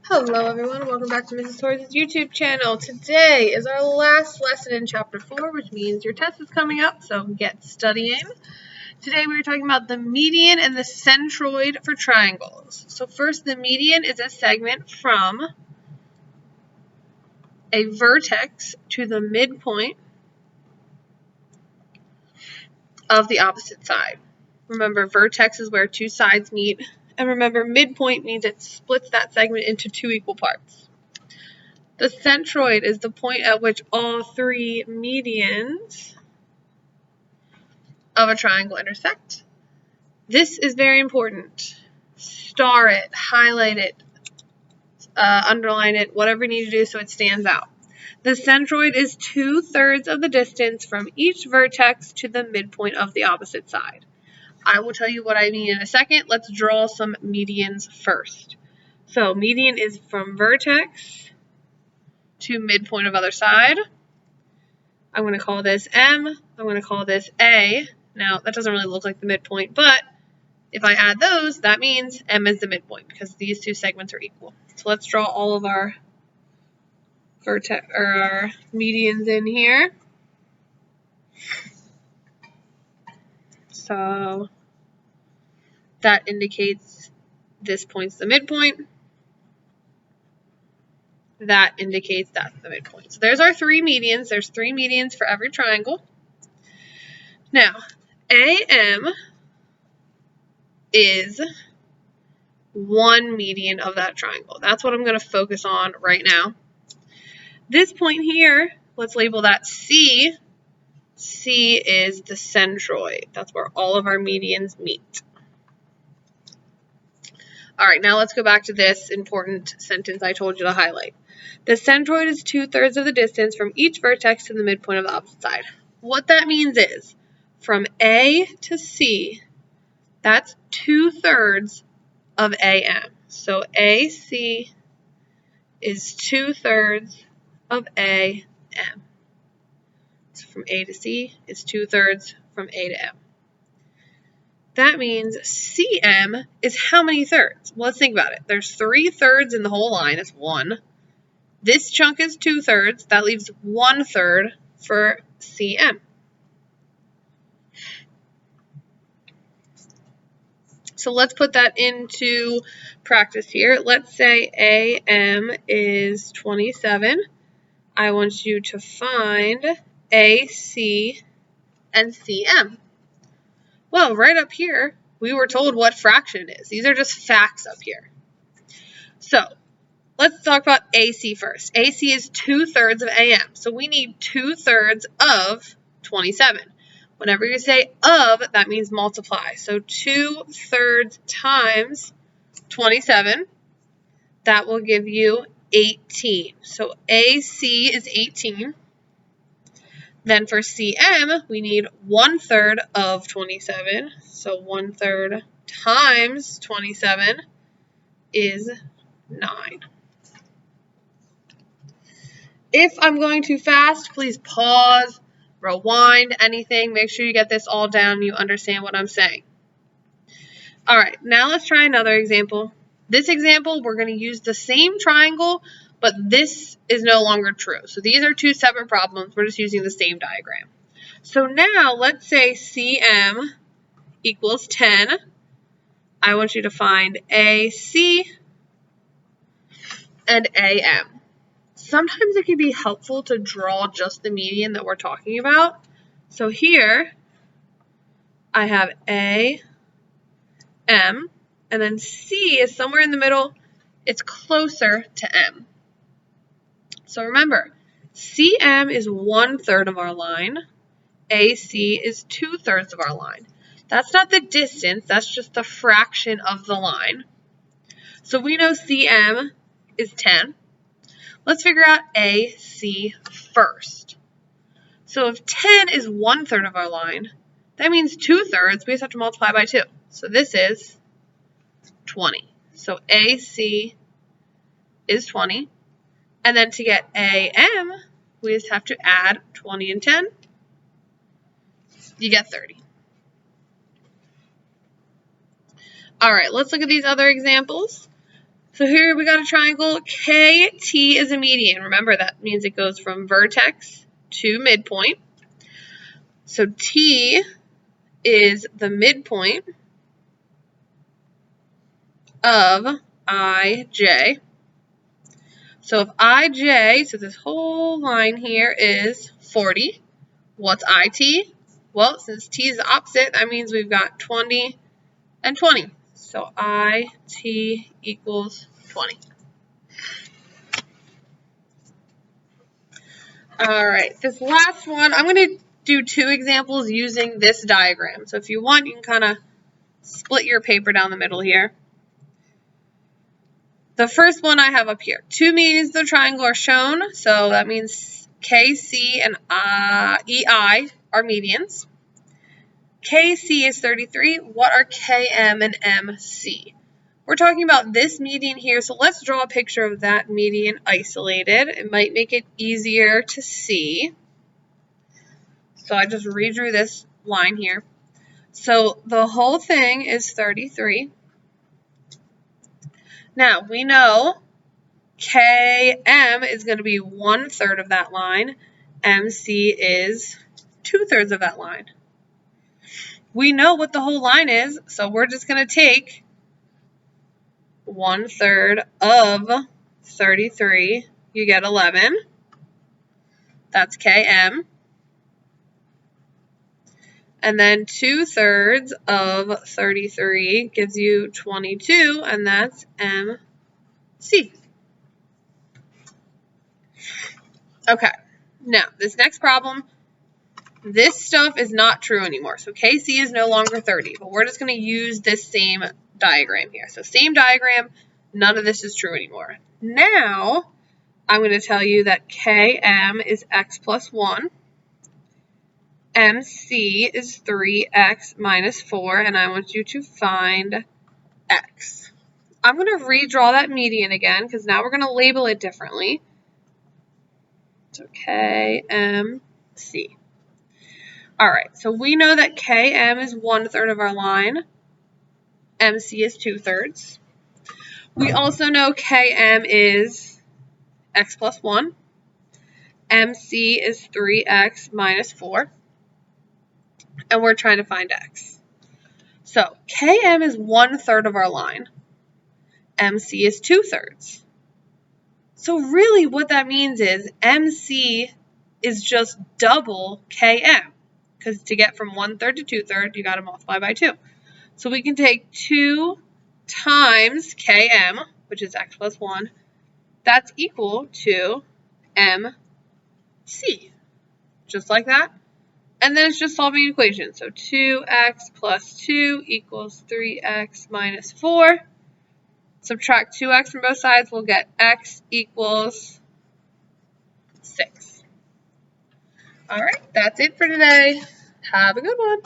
Hello everyone, welcome back to Mrs. Torres' YouTube channel. Today is our last lesson in chapter 4, which means your test is coming up, so get studying. Today we are talking about the median and the centroid for triangles. So first, the median is a segment from a vertex to the midpoint of the opposite side. Remember, vertex is where two sides meet. And remember, midpoint means it splits that segment into two equal parts. The centroid is the point at which all three medians of a triangle intersect. This is very important. Star it, highlight it, underline it, whatever you need to do so it stands out. The centroid is 2/3 of the distance from each vertex to the midpoint of the opposite side. I will tell you what I mean in a second. Let's draw some medians first. So median is from vertex to midpoint of other side. I'm going to call this M. I'm going to call this A. Now, that doesn't really look like the midpoint, but if I add those, that means M is the midpoint because these two segments are equal. So let's draw all of our vertex or our medians in here. So that indicates this point's the midpoint. That indicates that's the midpoint. So there's our three medians. There's three medians for every triangle. Now, AM is one median of that triangle. That's what I'm going to focus on right now. This point here, let's label that C. C is the centroid. That's where all of our medians meet. All right, now let's go back to this important sentence I told you to highlight. The centroid is 2/3 of the distance from each vertex to the midpoint of the opposite side. What that means is from A to C, that's 2/3 of AM. So AC is 2/3 of AM. So from A to C is 2/3 from A to M. That means CM is how many thirds? Well, let's think about it. There's 3/3 in the whole line. That's 1. This chunk is 2/3. That leaves 1/3 for CM. So let's put that into practice here. Let's say AM is 27. I want you to find AC and CM. Well, right up here, we were told what fraction it is. These are just facts up here. So let's talk about AC first. AC is 2/3 of AM. So we need 2/3 of 27. Whenever you say of, that means multiply. So 2/3 times 27, that will give you 18. So AC is 18. Then for CM, we need 1/3 of 27. So 1/3 times 27 is 9. If I'm going too fast, please pause, rewind, anything. Make sure you get this all down and you understand what I'm saying. All right, now let's try another example. This example, we're going to use the same triangle, but this is no longer true. So these are two separate problems. We're just using the same diagram. So now let's say CM equals 10. I want you to find AC and AM. Sometimes it can be helpful to draw just the median that we're talking about. So here I have A, M, and then C is somewhere in the middle. It's closer to M. So remember, CM is 1/3 of our line. AC is 2/3 of our line. That's not the distance. That's just the fraction of the line. So we know CM is 10. Let's figure out AC first. So if 10 is 1/3 of our line, that means 2/3. We just have to multiply by 2. So this is 20. So AC is 20. And then to get AM, we just have to add 20 and 10. You get 30. All right, let's look at these other examples. So here we got a triangle. KT is a median. Remember, that means it goes from vertex to midpoint. So T is the midpoint of IJ. So if IJ, so this whole line here is 40, what's IT? Well, since T is the opposite, that means we've got 20 and 20. So IT equals 20. All right, this last one, I'm going to do 2 examples using this diagram. So if you want, you can kind of split your paper down the middle here. The first one I have up here, 2 medians of the triangle are shown. So that means KC and EI are medians. KC is 33. What are KM and MC? We're talking about this median here, so let's draw a picture of that median isolated. It might make it easier to see. So I just redrew this line here. So the whole thing is 33. Now, we know KM is going to be 1/3 of that line. MC is 2/3 of that line. We know what the whole line is, so we're just going to take 1/3 of 33. You get 11. That's KM. And then 2/3 of 33 gives you 22, and that's MC. Okay, now this next problem, this stuff is not true anymore. So KC is no longer 30, but we're just going to use this same diagram here. So same diagram, none of this is true anymore. Now, I'm going to tell you that KM is x plus 1. MC is 3x minus 4, and I want you to find x. I'm going to redraw that median again, because now we're going to label it differently. So KMC. All right, so we know that KM is 1/3 of our line. MC is 2/3. We also know KM is x plus 1. MC is 3x minus 4. And we're trying to find x. So KM is 1/3 of our line. MC is 2/3. So really what that means is MC is just double KM. Because to get from 1/3 to 2/3, you got to multiply by 2. So we can take 2 times KM, which is x plus 1. That's equal to MC. Just like that. And then it's just solving an equation. So 2x plus 2 equals 3x minus 4. Subtract 2x from both sides, we'll get x equals 6. All right, that's it for today. Have a good one.